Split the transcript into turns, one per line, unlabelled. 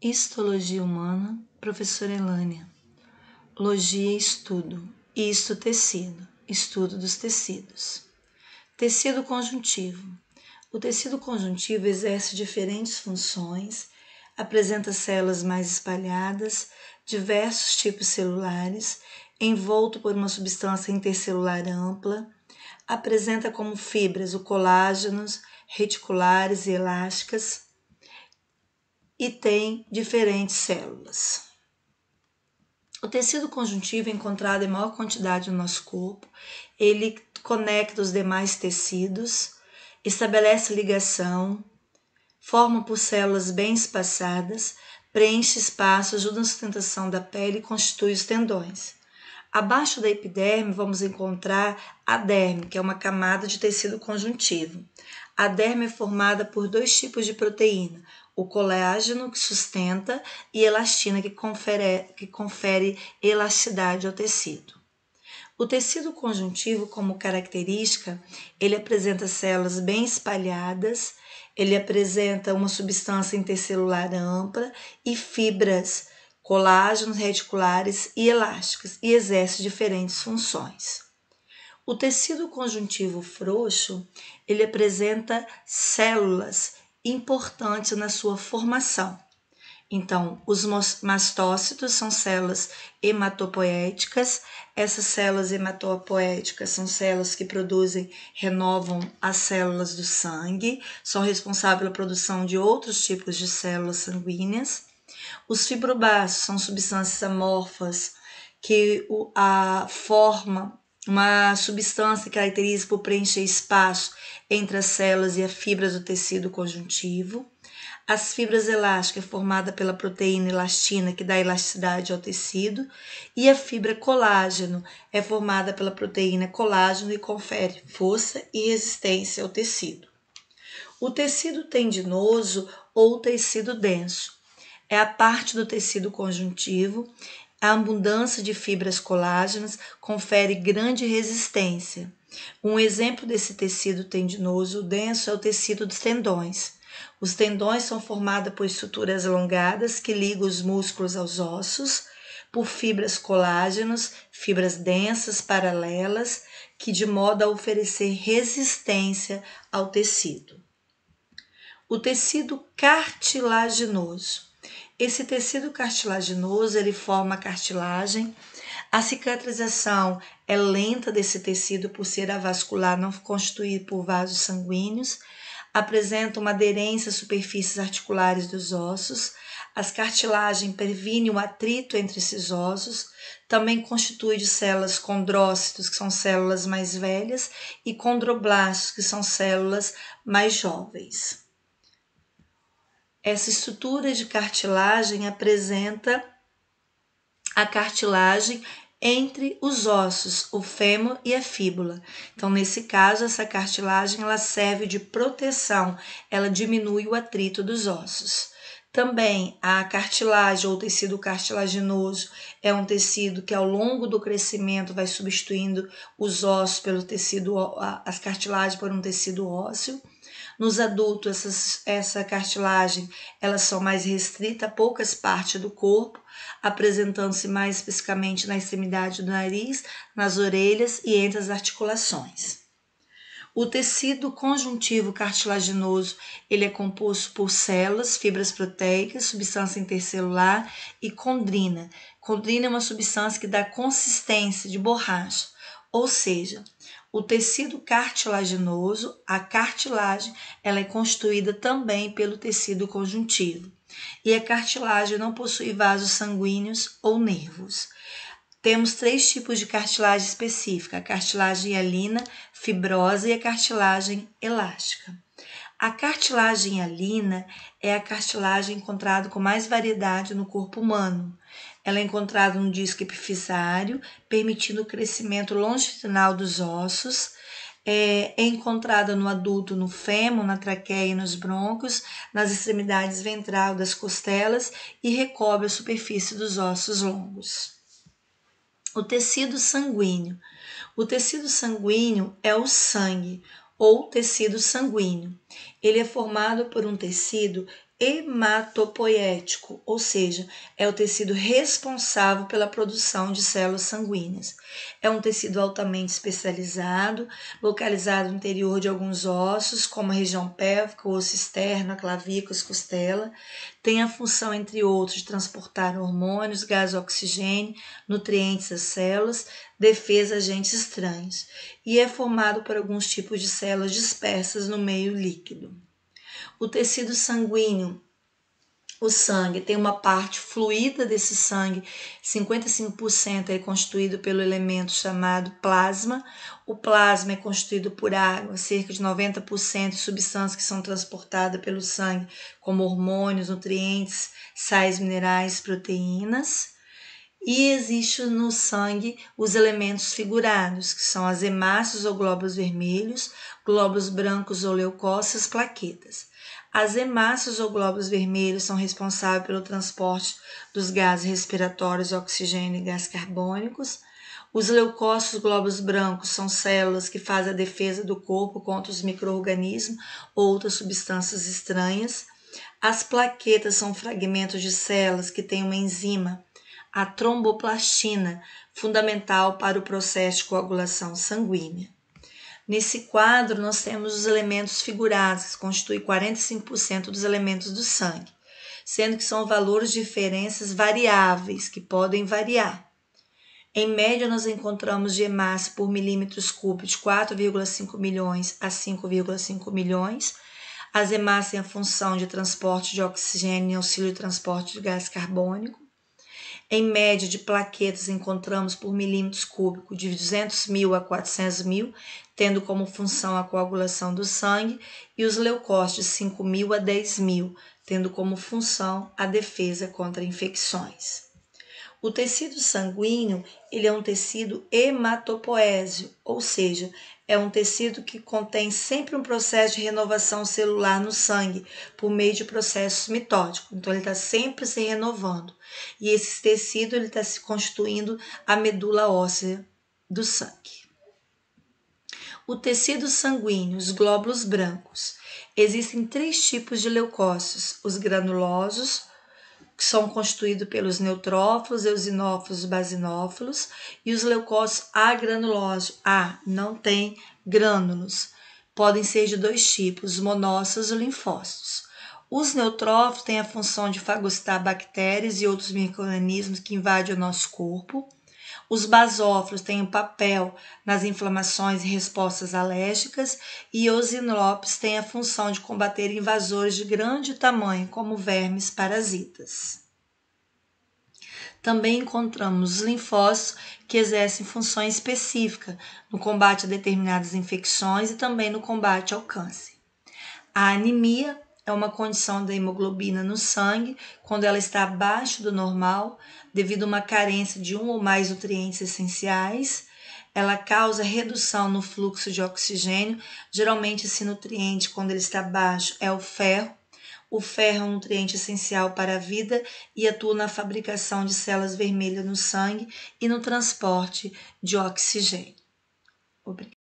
Histologia humana, professora Elânia. Logia, estudo. Histo, tecido. Estudo dos tecidos. Tecido conjuntivo. O tecido conjuntivo exerce diferentes funções, apresenta células mais espalhadas, diversos tipos celulares, envolto por uma substância intercelular ampla, apresenta como fibras o colágenos, reticulares e elásticas, e tem diferentes células. O tecido conjuntivo é encontrado em maior quantidade no nosso corpo, ele conecta os demais tecidos, estabelece ligação, forma por células bem espaçadas, preenche espaço, ajuda na sustentação da pele e constitui os tendões. Abaixo da epiderme vamos encontrar a derme, que é uma camada de tecido conjuntivo. A derme é formada por dois tipos de proteína, o colágeno, que sustenta, e elastina, que confere elasticidade ao tecido. O tecido conjuntivo, como característica, ele apresenta células bem espalhadas, ele apresenta uma substância intercelular ampla e fibras, colágenos, reticulares e elásticas, e exerce diferentes funções. O tecido conjuntivo frouxo, ele apresenta células importantes na sua formação. Então, os mastócitos são células hematopoéticas. Essas células hematopoéticas são células que renovam as células do sangue, são responsáveis pela produção de outros tipos de células sanguíneas. Os fibroblastos são substâncias amorfas que formam uma substância que caracteriza por preencher espaço entre as células e as fibras do tecido conjuntivo. As fibras elásticas é formada pela proteína elastina, que dá elasticidade ao tecido, e a fibra colágeno é formada pela proteína colágeno e confere força e resistência ao tecido. O tecido tendinoso ou tecido denso é a parte do tecido conjuntivo. A abundância de fibras colágenas confere grande resistência. Um exemplo desse tecido tendinoso denso é o tecido dos tendões. Os tendões são formados por estruturas alongadas que ligam os músculos aos ossos, por fibras colágenos, fibras densas paralelas, que de modo a oferecer resistência ao tecido. O tecido cartilaginoso. Esse tecido cartilaginoso, ele forma a cartilagem. A cicatrização é lenta desse tecido por ser avascular, não constituído por vasos sanguíneos. Apresenta uma aderência às superfícies articulares dos ossos. As cartilagens previnem o atrito entre esses ossos. Também constitui de células condrócitos, que são células mais velhas, e condroblastos, que são células mais jovens. Essa estrutura de cartilagem apresenta a cartilagem entre os ossos, o fêmur e a fíbula. Então, nesse caso, essa cartilagem ela serve de proteção, ela diminui o atrito dos ossos. Também a cartilagem ou tecido cartilaginoso é um tecido que ao longo do crescimento vai substituindo os ossos pelo tecido, as cartilagens por um tecido ósseo. Nos adultos, essa cartilagem, elas são mais restritas a poucas partes do corpo, apresentando-se mais especificamente na extremidade do nariz, nas orelhas e entre as articulações. O tecido conjuntivo cartilaginoso, ele é composto por células, fibras proteicas, substância intercelular e condrina. Condrina é uma substância que dá consistência de borracha, ou seja, o tecido cartilaginoso, a cartilagem, ela é constituída também pelo tecido conjuntivo. E a cartilagem não possui vasos sanguíneos ou nervos. Temos 3 tipos de cartilagem específica: a cartilagem hialina, fibrosa e a cartilagem elástica. A cartilagem hialina é a cartilagem encontrada com mais variedade no corpo humano. Ela é encontrada no disco epifisário, permitindo o crescimento longitudinal dos ossos. É encontrada no adulto no fêmur, na traqueia e nos brônquios, nas extremidades ventral das costelas e recobre a superfície dos ossos longos. O tecido sanguíneo. O tecido sanguíneo é o sangue ou tecido sanguíneo. Ele é formado por um tecido hematopoético, ou seja, é o tecido responsável pela produção de células sanguíneas. É um tecido altamente especializado, localizado no interior de alguns ossos, como a região pélvica, o osso externo, a clavícula, a costela. Tem a função, entre outros, de transportar hormônios, gás oxigênio, nutrientes às células, defesa a agentes estranhos, e é formado por alguns tipos de células dispersas no meio líquido. O tecido sanguíneo, o sangue, tem uma parte fluida desse sangue, 55% é constituído pelo elemento chamado plasma. O plasma é constituído por água, cerca de 90% de substâncias que são transportadas pelo sangue, como hormônios, nutrientes, sais minerais, proteínas. E existe no sangue os elementos figurados, que são as hemácias ou glóbulos vermelhos, glóbulos brancos ou leucócitos, plaquetas. As hemácias ou glóbulos vermelhos são responsáveis pelo transporte dos gases respiratórios, oxigênio e gás carbônicos. Os leucócitos, glóbulos brancos, são células que fazem a defesa do corpo contra os micro-organismos ou outras substâncias estranhas. As plaquetas são fragmentos de células que têm uma enzima, a tromboplastina, fundamental para o processo de coagulação sanguínea. Nesse quadro, nós temos os elementos figurados, que constituem 45% dos elementos do sangue, sendo que são valores de diferenças variáveis, que podem variar. Em média, nós encontramos de hemácia por milímetros cúbicos de 4,5 milhões a 5,5 milhões. As hemácias têm a função de transporte de oxigênio e auxílio de transporte de gás carbônico. Em média, de plaquetas encontramos por milímetros cúbicos de 200 mil a 400 mil, tendo como função a coagulação do sangue, e os leucócitos de 5 mil a 10 mil, tendo como função a defesa contra infecções. O tecido sanguíneo, ele é um tecido hematopoésio, ou seja, é um tecido que contém sempre um processo de renovação celular no sangue, por meio de processos mitóticos. Então, ele está sempre se renovando. E esse tecido está se constituindo a medula óssea do sangue. O tecido sanguíneo, os glóbulos brancos. Existem 3 tipos de leucócitos: os granulosos, que são constituídos pelos neutrófilos, eosinófilos e basinófilos, e os leucócitos agranulosos. Não tem grânulos. Podem ser de 2 tipos, monócitos e linfócitos. Os neutrófilos têm a função de fagocitar bactérias e outros micro-organismos que invadem o nosso corpo. Os basófilos têm um papel nas inflamações e respostas alérgicas, e os eosinófilos têm a função de combater invasores de grande tamanho, como vermes parasitas. Também encontramos os linfócitos, que exercem funções específicas no combate a determinadas infecções e também no combate ao câncer. A anemia é uma condição da hemoglobina no sangue, quando ela está abaixo do normal, devido a uma carência de um ou mais nutrientes essenciais. Ela causa redução no fluxo de oxigênio. Geralmente, esse nutriente, quando ele está baixo, é o ferro. O ferro é um nutriente essencial para a vida e atua na fabricação de células vermelhas no sangue e no transporte de oxigênio. Obrigada.